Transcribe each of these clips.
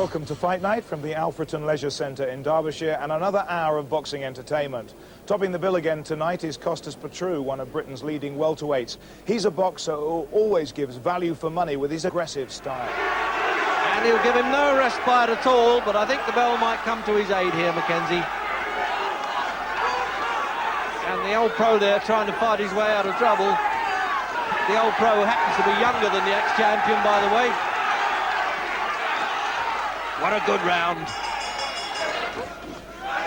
Welcome to Fight Night from the Alfreton Leisure Centre in Derbyshire, and another hour of boxing entertainment. Topping the bill again tonight is Kostas Petrou, one of Britain's leading welterweights. He's a boxer who always gives value for money with his aggressive style. And he'll give him no respite at all, but I think the bell might come to his aid here, Mackenzie. And the old pro there trying to fight his way out of trouble. The old pro happens to be younger than the ex-champion, by the way. What a good round.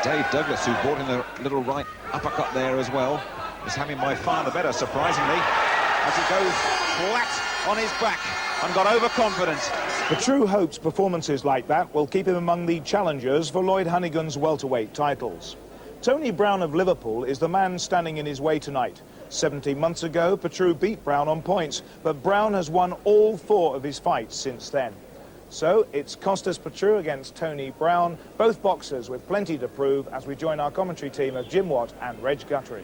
Dave Douglas, who brought in the little right uppercut there as well, is having by far the better, surprisingly, as he goes flat on his back and got overconfident. Petrou hopes performances like that will keep him among the challengers for Lloyd Hannigan's welterweight titles. Tony Brown of Liverpool is the man standing in his way tonight. 17 months ago, Petrou beat Brown on points, but Brown has won all 4 of his fights since then. So it's Kostas Petrou against Tony Brown, both boxers with plenty to prove, as we join our commentary team of Jim Watt and Reg Gutteridge.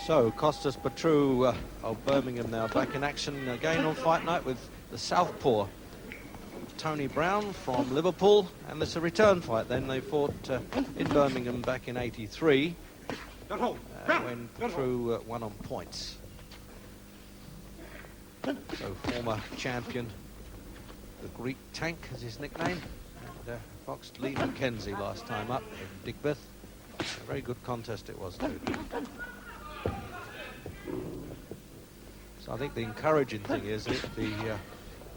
So Kostas Petrou of Birmingham now back in action again on Fight Night with the southpaw Tony Brown from Liverpool, and it's a return fight then. They fought in Birmingham back in '83 when Petrou won on points. So former champion, the Greek Tank is his nickname, and boxed Lee Mackenzie last time up in Digbeth. A very good contest it was too. So I think the encouraging thing is that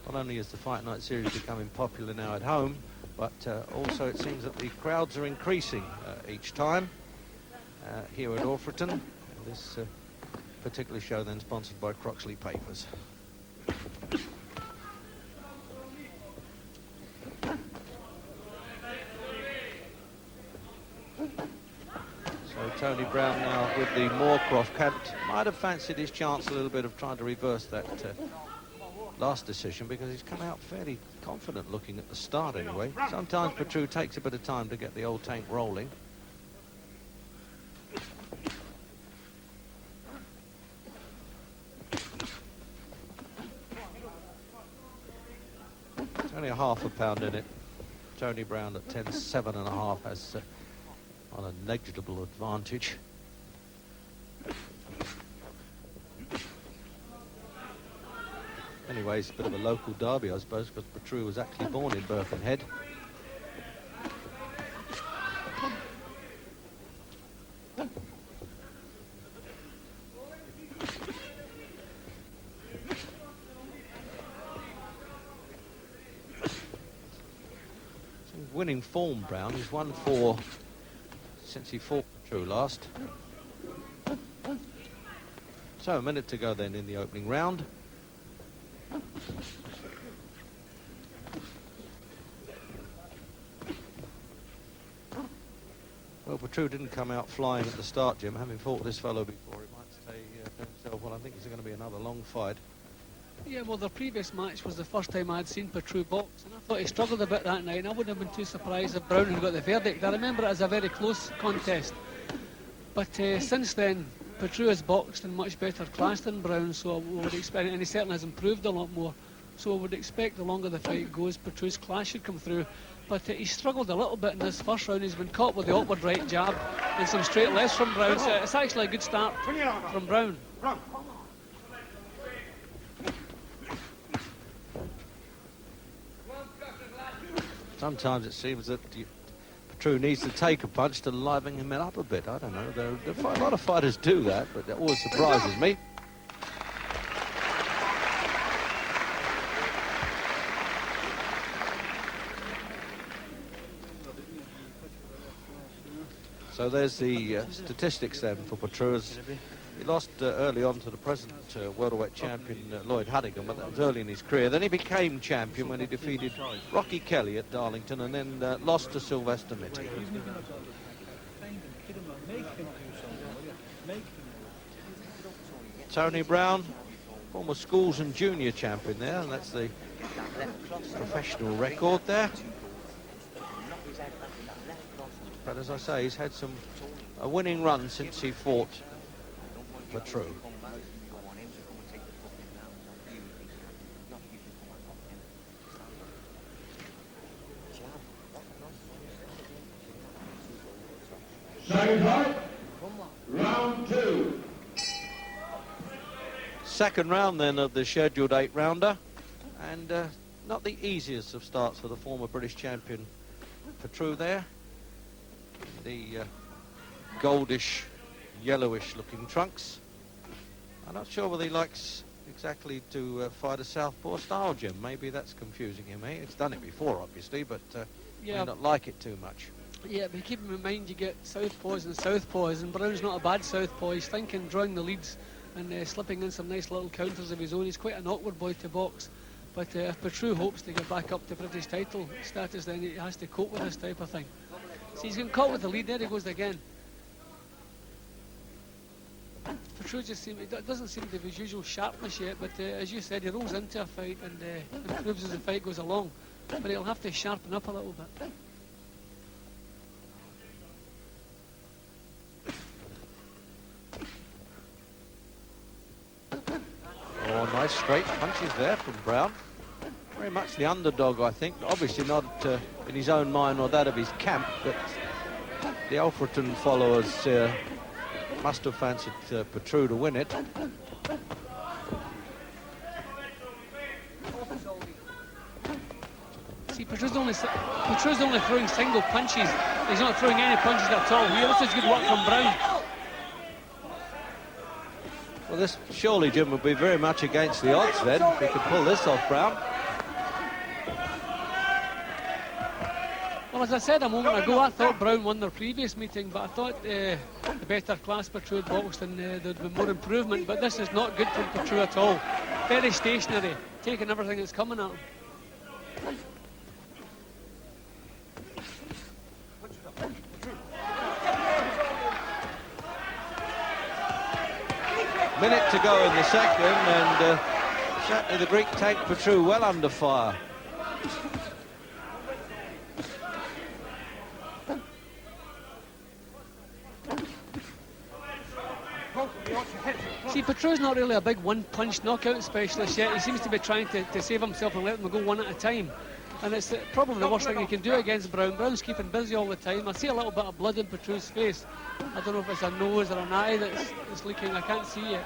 not only is the Fight Night series becoming popular now at home, but also it seems that the crowds are increasing each time here at Alfreton. And this particular show then sponsored by Croxley Papers. So Tony Brown now with the Moorcroft count. Might have fancied his chance a little bit of trying to reverse that last decision, because he's come out fairly confident looking at the start anyway. Sometimes Petrou takes a bit of time to get the old tank rolling. It's only a half a pound in it. Tony Brown at 10.7.5 has on a negligible advantage. Anyway, it's a bit of a local derby, I suppose, because Petrou was actually born in Birkenhead. Winning form, Brown. He's won 4 since he fought Petrou last. So a minute to go then in the opening round. Well, Petrou didn't come out flying at the start, Jim. Having fought this fellow before, he might say to himself, well, I think it's going to be another long fight. Yeah, well, the previous match was the first time I'd seen Petrou box, and I thought he struggled a bit that night, and I wouldn't have been too surprised if Brown had got the verdict. I remember it as a very close contest. But since then, Petrou has boxed in much better class than Brown, so we would expect, and he certainly has improved a lot more. So I would expect the longer the fight goes, Petrou's class should come through. But he struggled a little bit in this first round. He's been caught with the awkward right jab and some straight lefts from Brown, so it's actually a good start from Brown. Sometimes it seems that Petrou needs to take a punch to liven him up a bit. I don't know. A lot of fighters do that, but it always surprises me. So there's the statistics then for Petrou. He lost early on to the present welterweight champion Lloyd Hannigan, but that was early in his career. Then he became champion when he defeated Rocky Kelly at Darlington, and then lost to Sylvester Mitty. Tony Brown, former schools and junior champion there, and that's the professional record there. But as I say, he's had a winning run since he fought Petrou. Round 2. Second round then of the scheduled 8-rounder, and not the easiest of starts for the former British champion Petrou there. The goldish, yellowish looking trunks. I'm not sure whether he likes exactly to fight a southpaw style, Jim. Maybe that's confusing him, eh? He's done it before, obviously, but Yeah. may not like it too much. Yeah, but keep in mind you get southpaws, and Brown's not a bad southpaw. He's thinking, drawing the leads and slipping in some nice little counters of his own. He's quite an awkward boy to box. But if Petrou hopes to get back up to British title status, then he has to cope with this type of thing. See, he's getting caught with the lead. There he goes again. Petrou doesn't seem to have his usual sharpness yet, but as you said, he rolls into a fight and improves as the fight goes along. But he'll have to sharpen up a little bit. Oh, nice straight punches there from Brown. Very much the underdog, I think. Obviously not in his own mind or that of his camp, but the Alfreton followers must have fancied Petrou to win it. See, Petrou's only throwing single punches. He's not throwing any punches at all. Here, this is good work from Brown. Well, this surely, Jim, would be very much against the odds then, if he could pull this off, Brown. Well, as I said a moment ago, I thought Brown won their previous meeting, but I thought the better class Petrou had boxed and there'd been more improvement, but this is not good from Petrou at all. Very stationary, taking everything that's coming at him. Minute to go in the second, and certainly the Greek tank Petrou well under fire. See, Petrou's not really a big one-punch knockout specialist yet. He seems to be trying to save himself and let them go one at a time. And it's probably the worst thing he can do against Brown. Brown's keeping busy all the time. I see a little bit of blood in Petrou's face. I don't know if it's a nose or an eye that's leaking. I can't see it.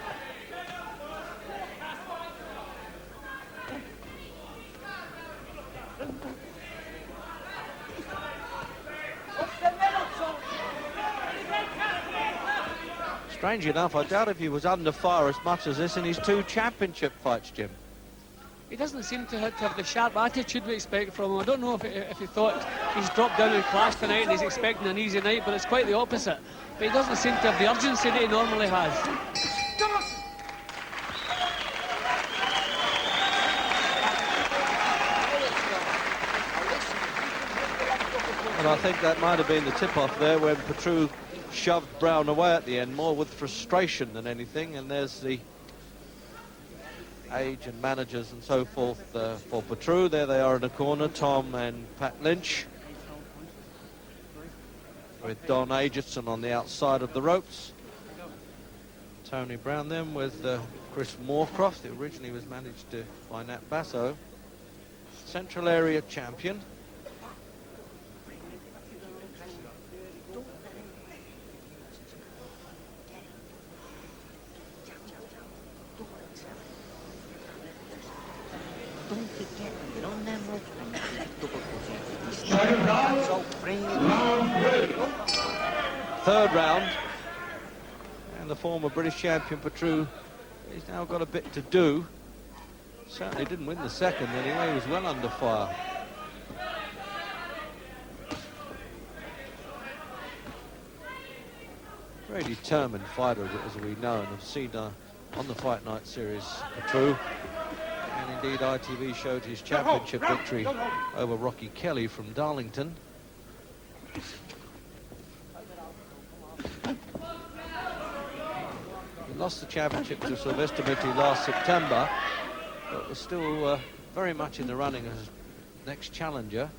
Strange enough, I doubt if he was under fire as much as this in his 2 championship fights, Jim. He doesn't seem to have the sharp attitude we expect from him. I don't know if he thought he's dropped down in class tonight and he's expecting an easy night, but it's quite the opposite. But he doesn't seem to have the urgency that he normally has. And I think that might have been the tip-off there when Petrou shoved Brown away at the end, more with frustration than anything. And there's the age and managers and so forth for Petrou. There they are in the corner, Tom and Pat Lynch, with Don Agerson on the outside of the ropes. Tony Brown then with Chris Moorcroft, who originally was managed by Nat Basso, Central Area champion. Third round, and the former British champion Petrou, he's now got a bit to do. Certainly didn't win the second anyway, he was well under fire. Very determined fighter, as we know and have seen on the Fight Night series, Petrou. And indeed ITV showed his championship victory over Rocky Kelly from Darlington. He lost the championship to Sylvester Mitty last September, but was still very much in the running as next challenger.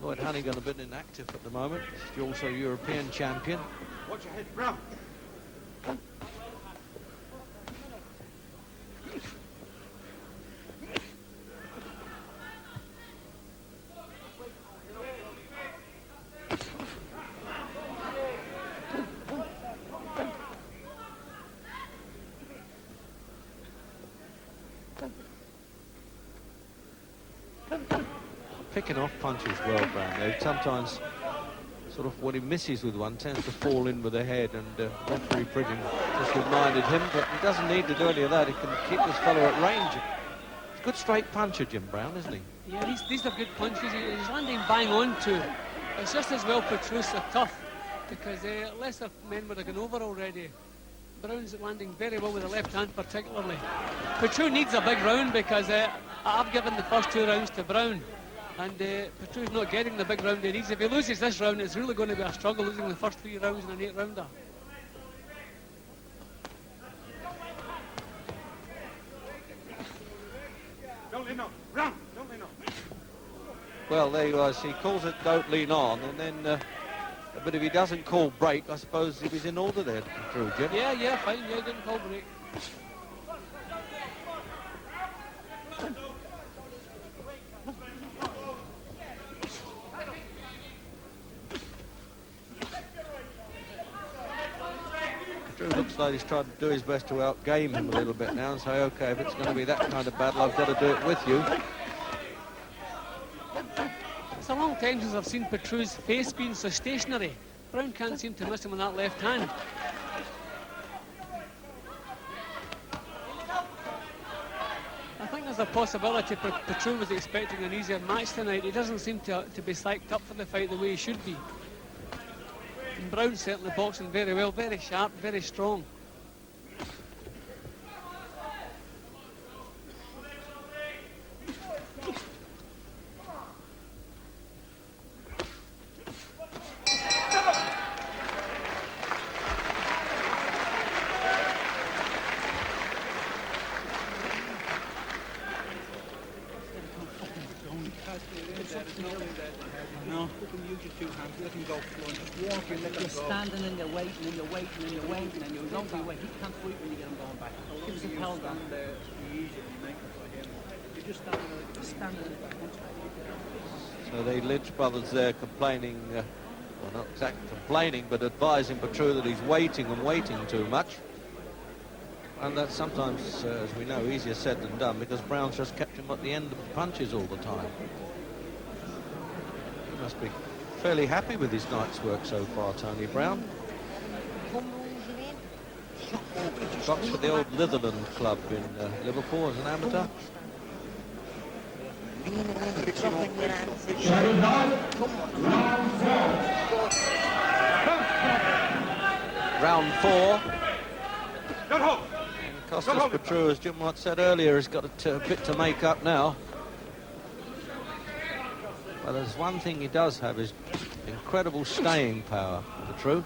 Lloyd Hannigan a bit inactive at the moment. He's also European champion. Watch your head, Brown. picking off punches well, Brown. They sometimes, sort of, when he misses with one, tends to fall in with the head, and referee Pridgen just reminded him, but he doesn't need to do any of that. He can keep this fellow at range. He's a good straight puncher, Jim Brown, isn't he? Yeah, these are good punches. He's landing bang on too. It's just as well Petrous are tough, because lesser men would have gone over already. Brown's landing very well with the left hand particularly. Petrou needs a big round, because I've given the first 2 rounds to Brown, and Petrou's not getting the big round he needs. If he loses this round, it's really going to be a struggle losing the first 3 rounds in an 8-rounder. Don't lean on. Round. Don't lean on. Well, there you are. He calls it don't lean on, and then, but if he doesn't call break, I suppose he was in order there, Petrou, Jim. Yeah, fine. Yeah, didn't call break. Petrou looks like he's trying to do his best to outgame him a little bit now and say, OK, if it's going to be that kind of battle, I've got to do it with you. It's a long time since I've seen Petrou's face being so stationary. Brown can't seem to miss him on that left hand. I think there's a possibility Petrou was expecting an easier match tonight. He doesn't seem to be psyched up for the fight the way he should be. And Brown's certainly boxing very well, very sharp, very strong. You're standing and you're waiting and you're waiting and you're waiting and you're longer away. He can't sweep when you get him going back. Give us a pound down there. You're just standing there. So the Lynch brothers there complaining, well, not exactly complaining, but advising Petrou that he's waiting and waiting too much. And that's sometimes, as we know, easier said than done, because Brown's just kept him at the end of the punches all the time. He must be fairly happy with his night's work so far, Tony Brown. Boxed for the old Litherland Club in Liverpool as an amateur. Round 4. And Kostas Petrou, as Jim Watt said earlier, has got a bit to make up now. But there's one thing he does have, is incredible staying power, Petrou.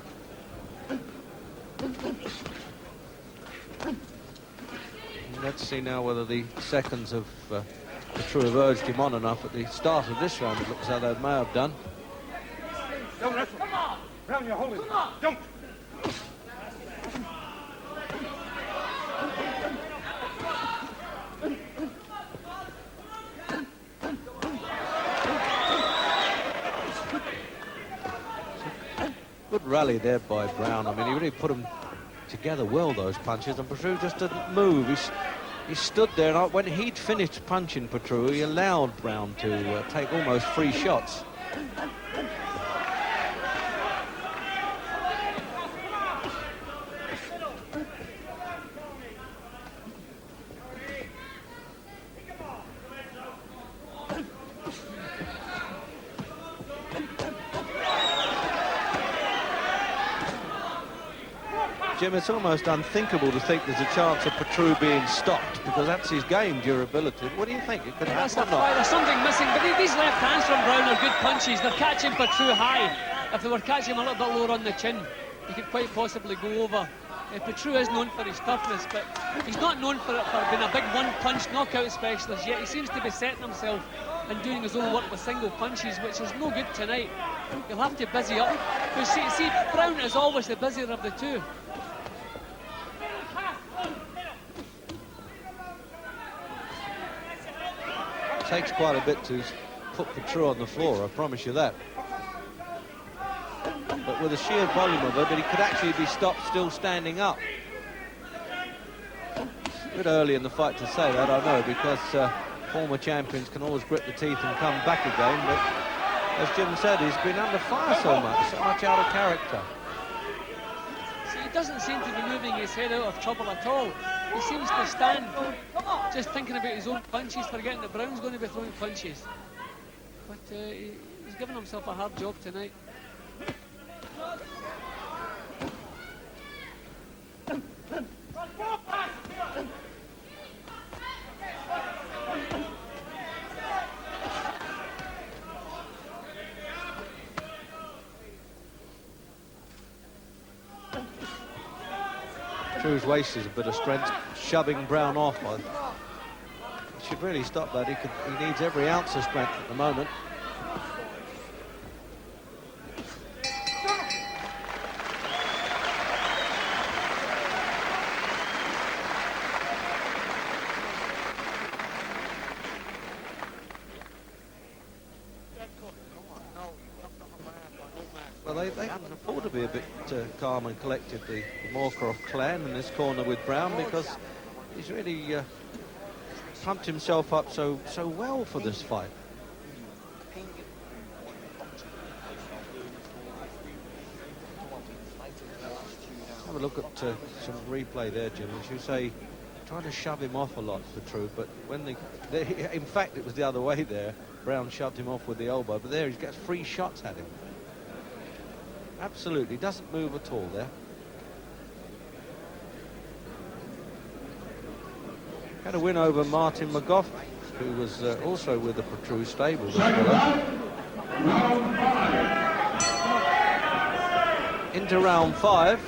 Let's see now whether the seconds of Petrou have urged him on enough at the start of this round. It looks as though they may have done. Don't wrestle. Brown, you're holding. Don't. Good rally there by Brown. I mean, he really put them together well, those punches, and Petrou just didn't move. He stood there, and when he'd finished punching Petrou, he allowed Brown to take almost free shots. Jim, it's almost unthinkable to think there's a chance of Petrou being stopped, because that's his game, durability. What do you think? It could happen or not? There's something missing, but these left hands from Brown are good punches. They're catching Petrou high. If they were catching him a little bit lower on the chin, he could quite possibly go over. Petrou is known for his toughness, but he's not known for being a big one-punch knockout specialist yet. He seems to be setting himself and doing his own work with single punches, which is no good tonight. He'll have to busy up. Because see, Brown is always the busier of the two. It takes quite a bit to put Petrou on the floor, I promise you that. But with the sheer volume of it, but he could actually be stopped still standing up. A bit early in the fight to say that, I know, because former champions can always grit the teeth and come back again, but as Jim said, he's been under fire so much out of character. See, he doesn't seem to be moving his head out of trouble at all. He seems to stand just thinking about his own punches, forgetting that Brown's going to be throwing punches. But he's given himself a hard job tonight. Petrou's wasted a bit of strength, shoving Brown off. He should really stop that. He needs every ounce of strength at the moment. Well, they can afford to be a bit calm and collected, the Moorcroft clan in this corner with Brown, because he's really pumped himself up so well for this fight. Have a look at some replay there, Jim. As you say, trying to shove him off a lot, Petrou, but when in fact, it was the other way there. Brown shoved him off with the elbow, but there he gets 3 shots at him. Absolutely, doesn't move at all there. Had a win over Martin McGough, who was also with the Petrou stable. Into round 5.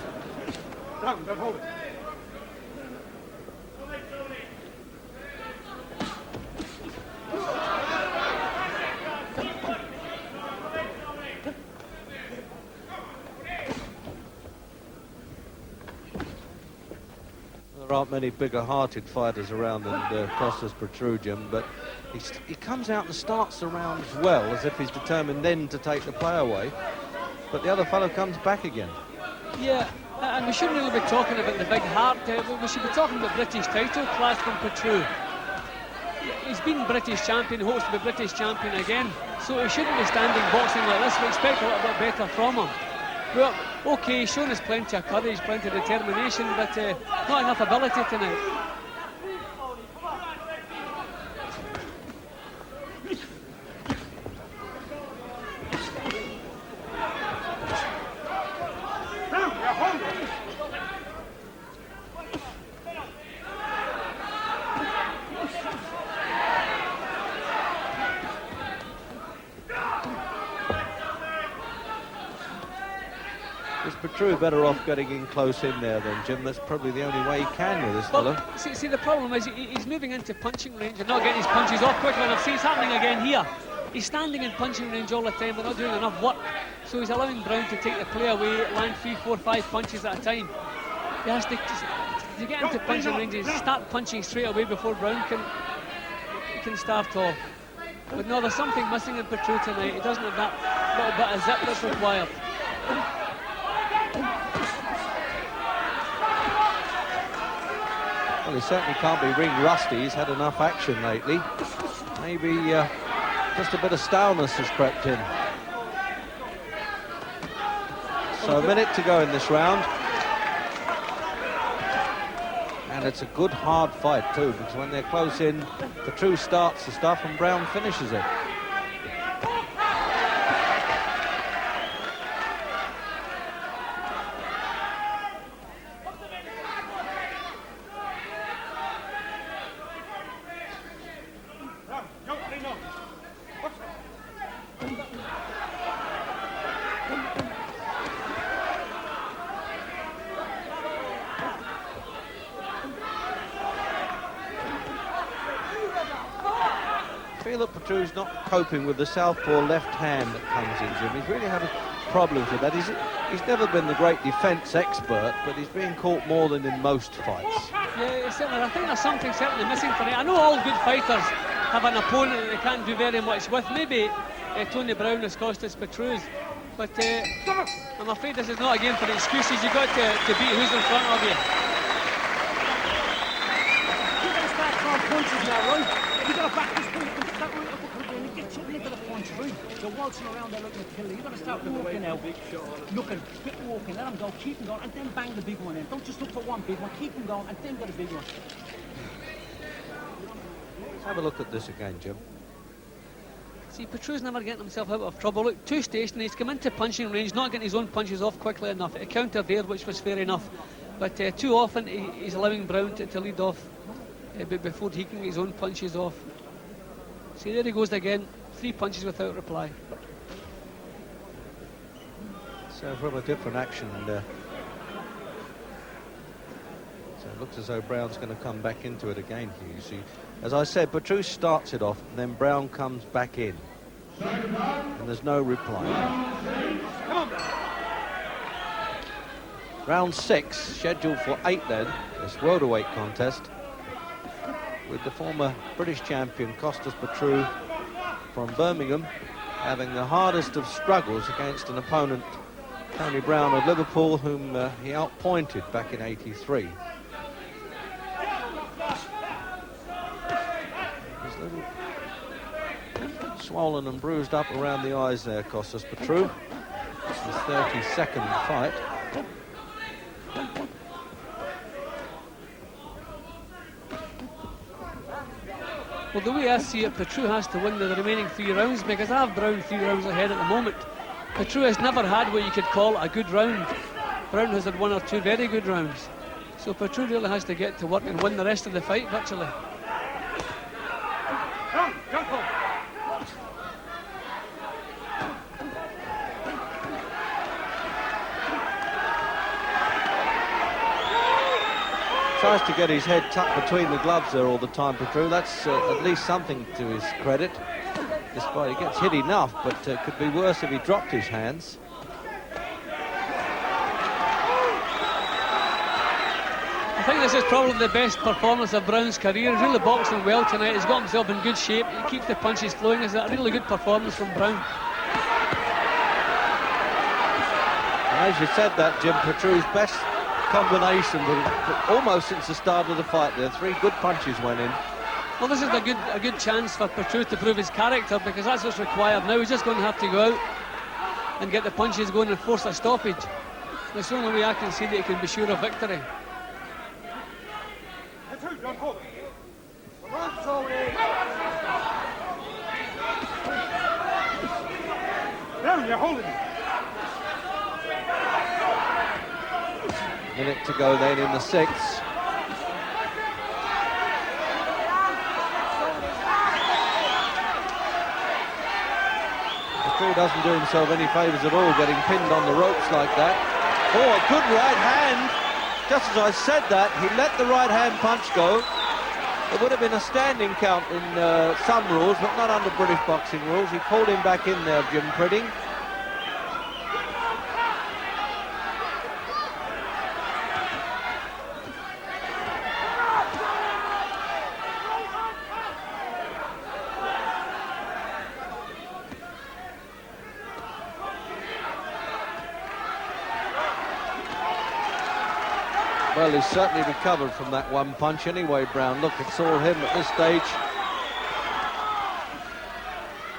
There aren't many bigger-hearted fighters around than Kostas Petrou, Jim, but he comes out and starts the rounds well, as if he's determined then to take the play away, but the other fellow comes back again. Yeah, and we shouldn't really be talking about the big heart. We should be talking about British title class from Petrou. He's been British champion, hopes to be British champion again, so he shouldn't be standing boxing like this. We expect a little bit better from him. Well, okay, he's shown us plenty of courage, plenty of determination, but not enough ability tonight. Petrou better off getting in close in there then, Jim. That's probably the only way he can with this fellow. See, the problem is he's moving into punching range and not getting his punches off quickly enough. See, it's happening again here. He's standing in punching range all the time, but not doing enough work. So he's allowing Brown to take the play away, land 3, 4, 5 punches at a time. He has to get into punching range and start punching straight away before Brown can start off. But no, there's something missing in Petrou tonight. He doesn't have that little bit of zip that's required. Well, he certainly can't be ring rusty. He's had enough action lately. Maybe just a bit of staleness has crept in. So a minute to go in this round. And it's a good hard fight too, because when they're close in, Petrou starts the stuff and Brown finishes it. I feel that Petrou's not coping with the southpaw left hand that comes in, Jim. He's really had problems with that. He's never been the great defence expert, but he's being caught more than in most fights. Yeah, certainly. I think there's something certainly missing tonight. I know all good fighters have an opponent that they can't do very much with. Maybe Tony Brown is Kostas Petrou's, but I'm afraid this is not a game for excuses. You've got to beat who's in front of you. Punches now, right? You got to back this ball. That right uppercut in. It gets up into the punch, right? You're waltzing around there looking to kill you. You got to start walking out. Looking, get walking, let him go, keep him going, and then bang the big one in. Don't just look for one big one, keep him going, and then get a big one. Let's have a look at this again, Jim. See, Petrou's never getting himself out of trouble. Look, too stationary. He's come into punching range, not getting his own punches off quickly enough. He countered there, which was fair enough. But too often he's allowing Brown to lead off before he can get his own punches off. See, there he goes again. 3 punches without reply. So from a different action there. So it looks as though Brown's going to come back into it again here, you see. As I said, Petrou starts it off, and then Brown comes back in. And there's no reply. Round 6, scheduled for 8 then, this welterweight contest, with the former British champion Kostas Petrou from Birmingham having the hardest of struggles against an opponent, Tony Brown of Liverpool, whom he outpointed back in '83. He's a little swollen and bruised up around the eyes there, Kostas Petrou. It's his 32nd fight. Well, the way I see it, Petrou has to win the remaining 3 rounds, because I have Brown 3 rounds ahead at the moment. Petrou has never had what you could call a good round. Brown has had 1 or 2 very good rounds. So Petrou really has to get to work and win the rest of the fight, virtually. Tries to get his head tucked between the gloves there all the time, Petrou. That's at least something to his credit. Despite he gets hit enough, but could be worse if he dropped his hands. I think this is probably the best performance of Brown's career. He's really boxing well tonight. He's got himself in good shape. He keeps the punches flowing. It's a really good performance from Brown. And as you said that, Jim, Petrou's best combination almost since the start of the fight there. 3 good punches went in. Well, this is a good chance for Petrou to prove his character, because that's what's required now. He's just going to have to go out and get the punches going and force a stoppage. That's the only way I can see that he can be sure of victory. Brown, you're holding it. Minute to go then in the 6th. Petrou doesn't do himself any favours at all, getting pinned on the ropes like that. Oh, a good right hand. Just as I said that, he let the right hand punch go. It would have been a standing count in some rules, but not under British boxing rules. He pulled him back in there, Jim Pridding. Well, he's certainly recovered from that 1 punch anyway, Brown. Look, it's all him at this stage.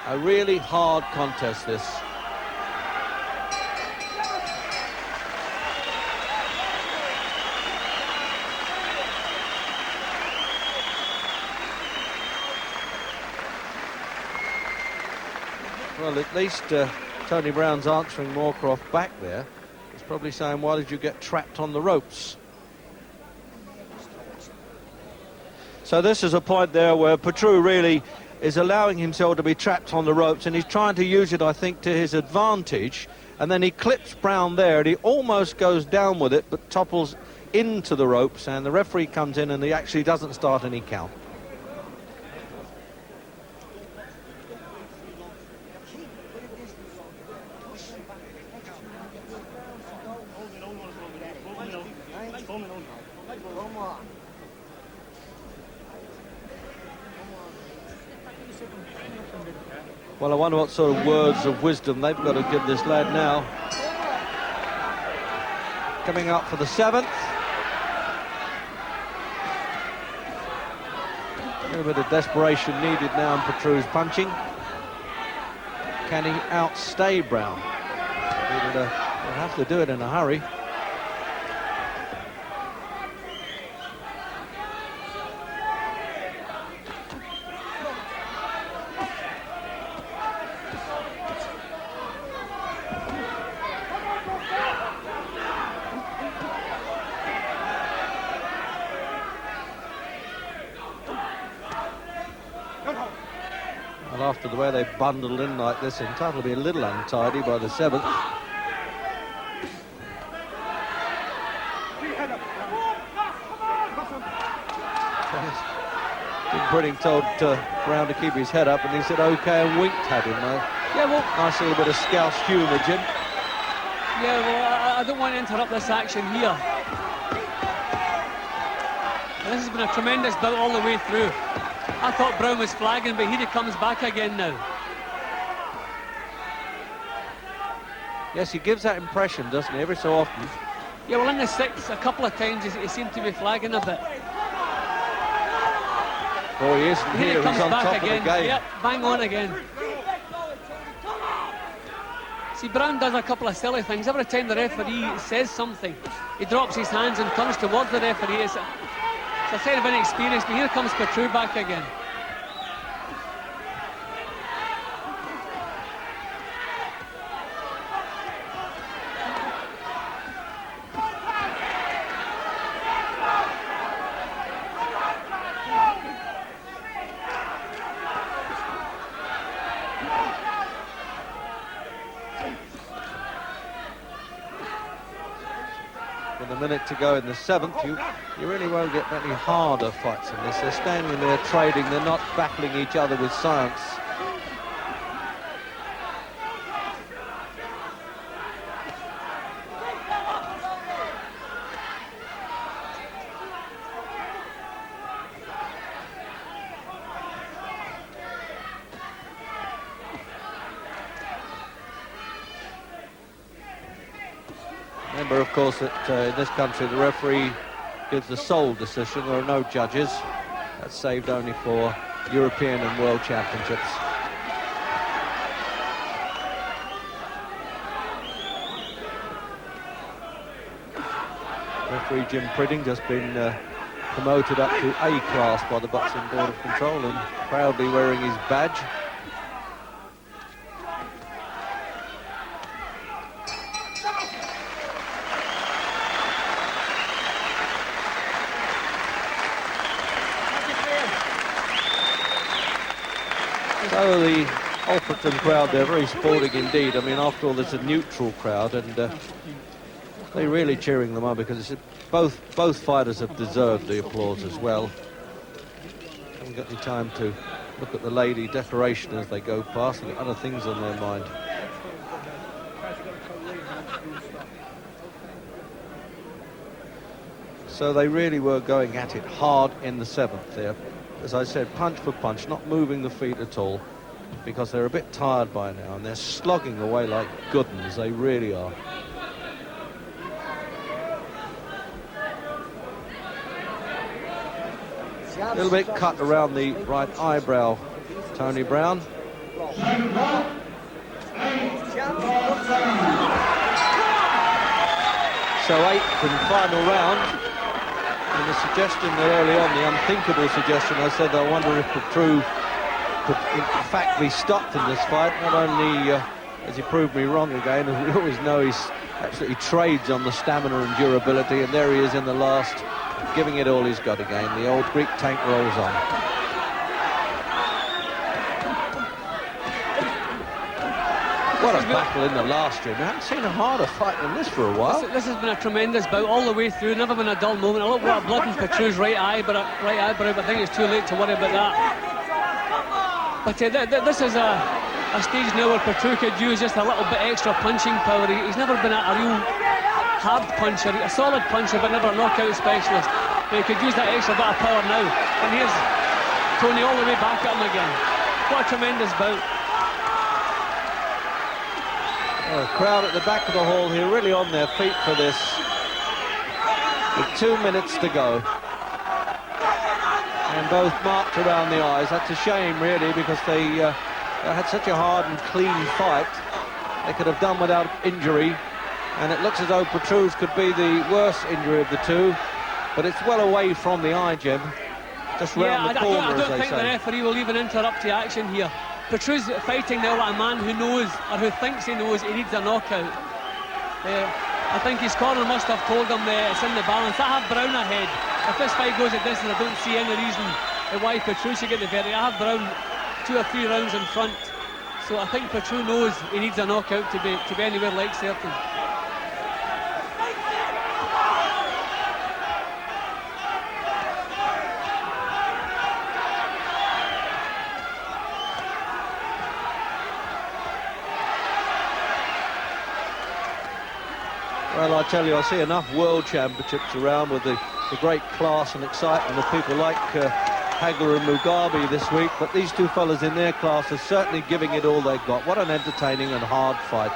A really hard contest, this. Well, at least Tony Brown's answering Moorcroft back there. He's probably saying, why did you get trapped on the ropes? So this is a point there where Petrou really is allowing himself to be trapped on the ropes, and he's trying to use it, I think, to his advantage. And then he clips Brown there, and he almost goes down with it, but topples into the ropes, and the referee comes in, and he actually doesn't start any count. Well, I wonder what sort of words of wisdom they've got to give this lad now. Coming up for the 7th. little bit of desperation needed now in Petrou's punching. Can he outstay Brown? He'll have to do it in a hurry. Well, after the way they bundled in like this, entitled to be a little untidy by the 7th. Been told Brown to keep his head up, and he said okay and winked at him. Yeah, well, nice little bit of Scouse humour, Jim. Yeah, well, I don't want to interrupt this action here. This has been a tremendous bout all the way through. I thought Brown was flagging, but here he comes back again now. Yes, he gives that impression, doesn't he, every so often? Yeah, well, in the 6th, a couple of times he seemed to be flagging a bit. Oh, he isn't Here here, he comes he's on back top again. of the game. Yep, bang on again. See, Brown does a couple of silly things. Every time the referee says something, he drops his hands and turns towards the referee. It's a sign of inexperience, but here comes Petrou back again. With a minute to go in the 7th, you really won't get many harder fights in this. They're standing there trading, they're not battling each other with science. Remember, of course, that in this country the referee gives the sole decision. There are no judges. That's saved only for European and World Championships. Referee Jim Pridding just been promoted up to A class by the Boxing Board of Control and proudly wearing his badge. So the Alfreton crowd, they're very sporting indeed. I mean, after all, it's a neutral crowd, and they're really cheering them on because both fighters have deserved the applause as well. Haven't got any time to look at the lady decoration as they go past. They've got other things on their mind. So they really were going at it hard in the 7th there. As I said, punch for punch, not moving the feet at all, because they're a bit tired by now, and they're slogging away like good ones. They really are. A little bit cut around the right eyebrow, Tony Brown. So 8th and final round. And the suggestion that early on, the unthinkable suggestion, I said I wonder if Petrou could in fact be stopped in this fight. Not only has he proved me wrong again, as we always know, he's absolutely trades on the stamina and durability, and there he is in the last, giving it all he's got again. The old Greek tank rolls on. What a battle in the last room. We haven't seen a harder fight than this for a while. This has been a tremendous bout all the way through. Never been a dull moment. A little bit of blood in Petrou's right eyebrow, but I think it's too late to worry about that. But this is a stage now where Petrou could use just a little bit extra punching power. He's never been a real hard puncher, a solid puncher, but never a knockout specialist. But he could use that extra bit of power now. And here's Tony all the way back at him again. What a tremendous bout. The crowd at the back of the hall here really on their feet for this, with 2 minutes to go. and both marked around the eyes. That's a shame, really, because they had such a hard and clean fight. They could have done without injury, and it looks as though Petrou's could be the worst injury of the two, but it's well away from the eye, Jim. Just round the corner, I as don't they think say. the referee will even interrupt the action here. Petrou's fighting now like a man who knows, or who thinks he knows, he needs a knockout. I think his corner must have told him it's in the balance. I have Brown ahead. If this fight goes at distance, I don't see any reason why Petrou should get the verdict. I have Brown 2 or 3 rounds in front, so I think Petrou knows he needs a knockout to be anywhere like certain. Well, I tell you, I see enough world championships around with the great class and excitement of people like Hagler and Mugabe this week, but these two fellas in their class are certainly giving it all they've got. What an entertaining and hard fight.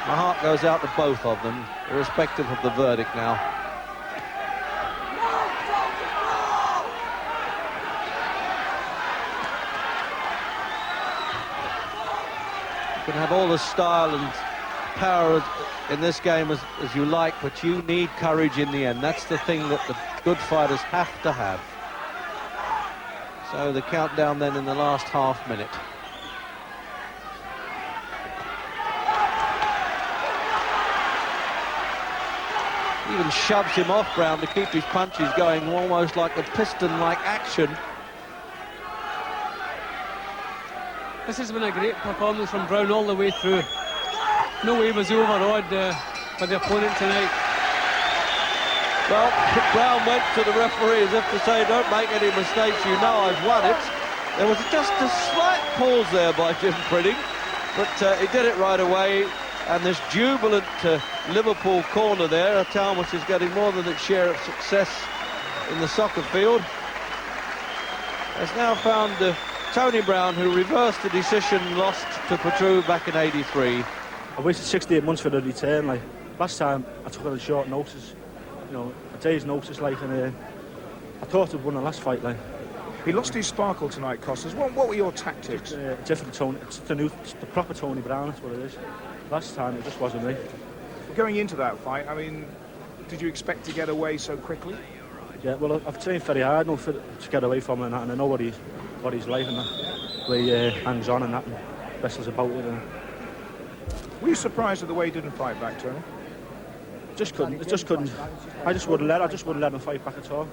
My heart goes out to both of them, irrespective of the verdict now. You can have all the style and power in this game as you like, but you need courage in the end. That's the thing that the good fighters have to have. So the countdown then in the last half minute. Even shoves him off Brown to keep his punches going, almost like a piston-like action. This has been a great performance from Brown all the way through. No way was overawed by the opponent tonight. Well, Brown went to the referee as if to say, don't make any mistakes, you know I've won it. There was just a slight pause there by Jim Priding, but he did it right away. And this jubilant Liverpool corner there, a town which is getting more than its share of success in the soccer field, has now found Tony Brown, who reversed the decision lost to Petrou back in '83. I waited 68 months for the return. Like last time, I took it on short notice, you know, a day's notice. Like, and I thought I'd won the last fight. Like, He lost his sparkle tonight, Kostas. What were your tactics? different Tony. It's the proper Tony Brown. That's what it is. Last time it just wasn't me. Going into that fight, I mean, did you expect to get away so quickly? Yeah, well, I've trained very hard now to get away from it, and I know what he's like, and that. The way he hangs on and that, and wrestles about it. And Were you surprised at the way he didn't fight back, Tony? just couldn't. I just wouldn't let him fight back at all.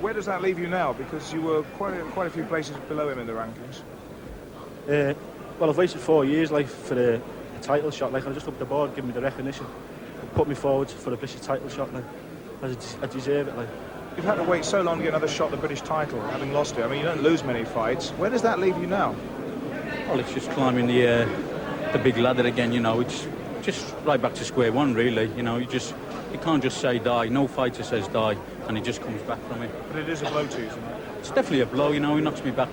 Where does that leave you now? Because you were quite a few places below him in the rankings. Well, I've waited 4 years, like, for the title shot. Like, I just up the board, give me the recognition, put me forward for the British title shot. Like, I deserve it. Like, You've had to wait so long to get another shot at the British title, having lost it. I mean, you don't lose many fights. Where does that leave you now? Well, it's just climbing the big ladder again. You know, it's just right back to square one, really. You know, you can't just say die. No fighter says die, and he just comes back from it. But it is a blow to you tonight. It's definitely a blow. You know, he knocks me back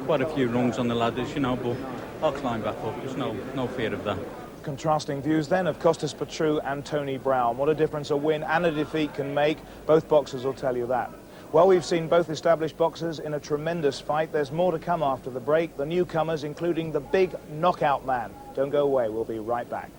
quite a few rungs on the ladders. You know, but I'll climb back up. There's no fear of that. Contrasting views then of Kostas Petrou and Tony Brown. What a difference a win and a defeat can make. Both boxers will tell you that. Well, we've seen both established boxers in a tremendous fight. There's more to come after the break. The newcomers, including the big knockout man. Don't go away. We'll be right back.